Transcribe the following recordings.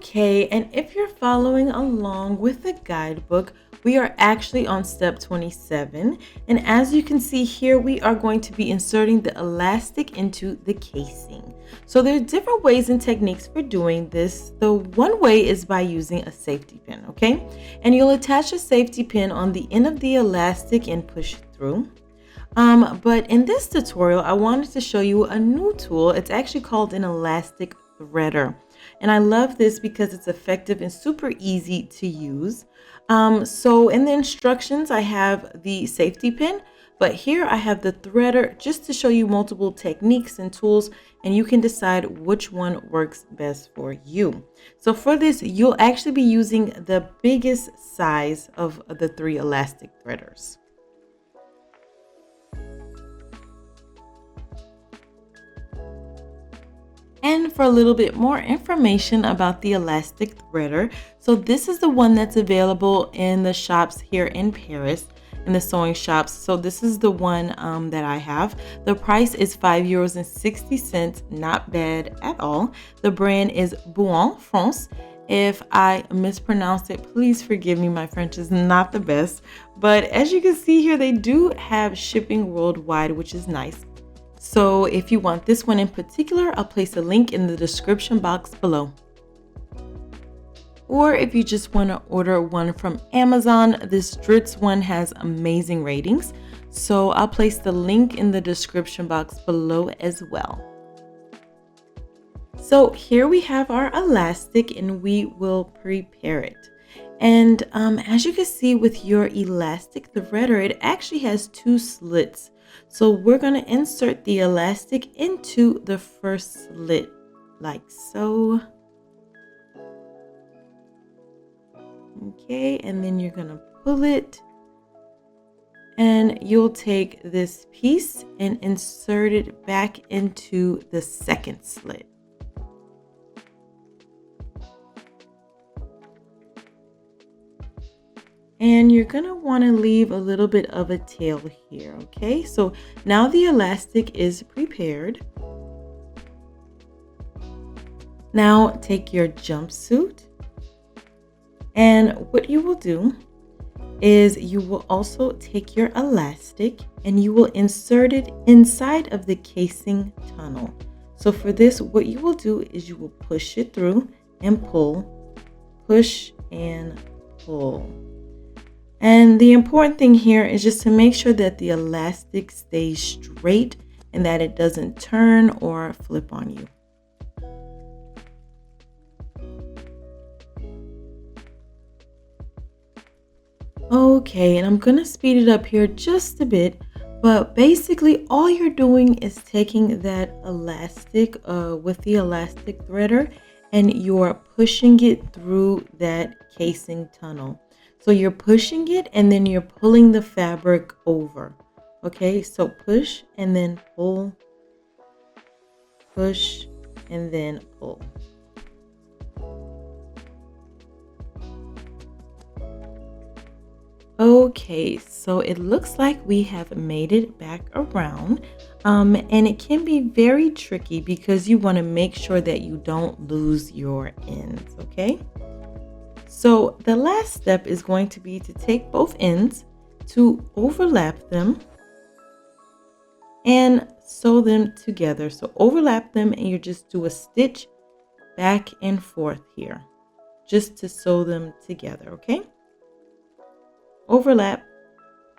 Okay, and if you're following along with the guidebook, we are actually on step 27. And as you can see here, we are going to be inserting the elastic into the casing. So there are different ways and techniques for doing this. The one way is by using a safety pin, okay? And you'll attach a safety pin on the end of the elastic and push it through. But in this tutorial, I wanted to show you a new tool. It's actually called an elastic threader. And I love this because it's effective and super easy to use. So in the instructions, I have the safety pin, but here I have the threader just to show you multiple techniques and tools, and you can decide which one works best for you. So for this, you'll actually be using the biggest size of the 3 elastic threaders. And for a little bit more information about the elastic threader, so this is the one that's available in the shops here in Paris, in the sewing shops. So this is the one that I have. The price is €5.60, not bad at all. The brand is Bouin France. If I mispronounced it, please forgive me. My French is not the best. But as you can see here, they do have shipping worldwide, which is nice. So if you want this one in particular, I'll place a link in the description box below. Or if you just want to order one from Amazon, this Dritz one has amazing ratings. So I'll place the link in the description box below as well. So here we have our elastic and we will prepare it. And as you can see with your elastic threader, it actually has 2 slits. So we're going to insert the elastic into the first slit like so. Okay, and then you're going to pull it and you'll take this piece and insert it back into the second slit. And you're going to want to leave a little bit of a tail here, okay? So now the elastic is prepared. Now take your jumpsuit, and what you will do is you will also take your elastic and you will insert it inside of the casing tunnel. So for this, what you will do is you will push it through and pull, push and pull. And the important thing here is just to make sure that the elastic stays straight and that it doesn't turn or flip on you. Okay, and I'm going to speed it up here just a bit, but basically all you're doing is taking that elastic with the elastic threader and you're pushing it through that casing tunnel. So you're pushing it and then you're pulling the fabric over. Okay, so push and then pull, push and then pull. Okay, so it looks like we have made it back around. And it can be very tricky because you want to make sure that you don't lose your ends, okay? So the last step is going to be to take both ends, to overlap them and sew them together. So overlap them and you just do a stitch back and forth here just to sew them together, okay? Overlap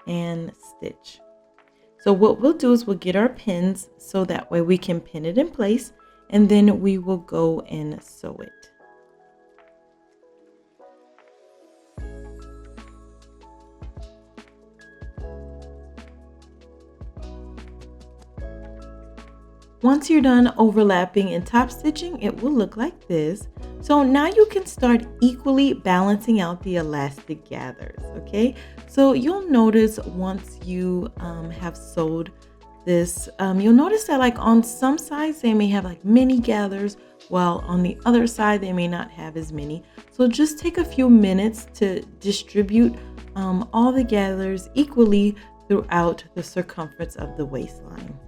and stitch. So what we'll do is we'll get our pins so that way we can pin it in place and then we will go and sew it. Once you're done overlapping and top stitching, it will look like this. So now you can start equally balancing out the elastic gathers, okay? So you'll notice once you have sewed this, you'll notice that like on some sides they may have like many gathers, while on the other side they may not have as many. So just take a few minutes to distribute all the gathers equally throughout the circumference of the waistline.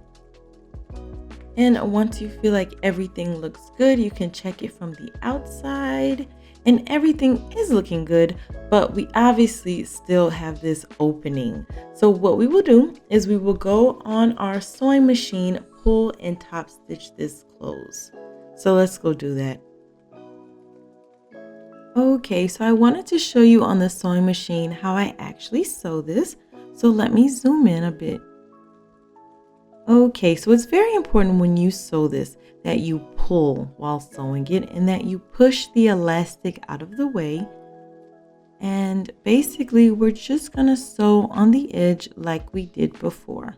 And once you feel like everything looks good, you can check it from the outside. And everything is looking good, but we obviously still have this opening. So what we will do is we will go on our sewing machine, pull and top stitch this close. So let's go do that. Okay, so I wanted to show you on the sewing machine how I actually sew this. So let me zoom in a bit. Okay, so it's very important when you sew this that you pull while sewing it and that you push the elastic out of the way. And basically, we're just gonna sew on the edge like we did before.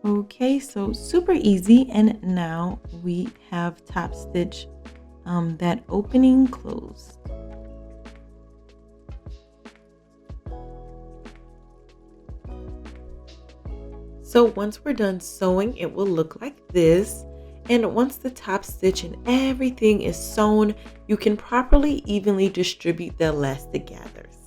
Okay, so super easy, and now we have top stitch that opening closed. So once we're done sewing, it will look like this. And once the top stitch and everything is sewn, you can properly evenly distribute the elastic gathers.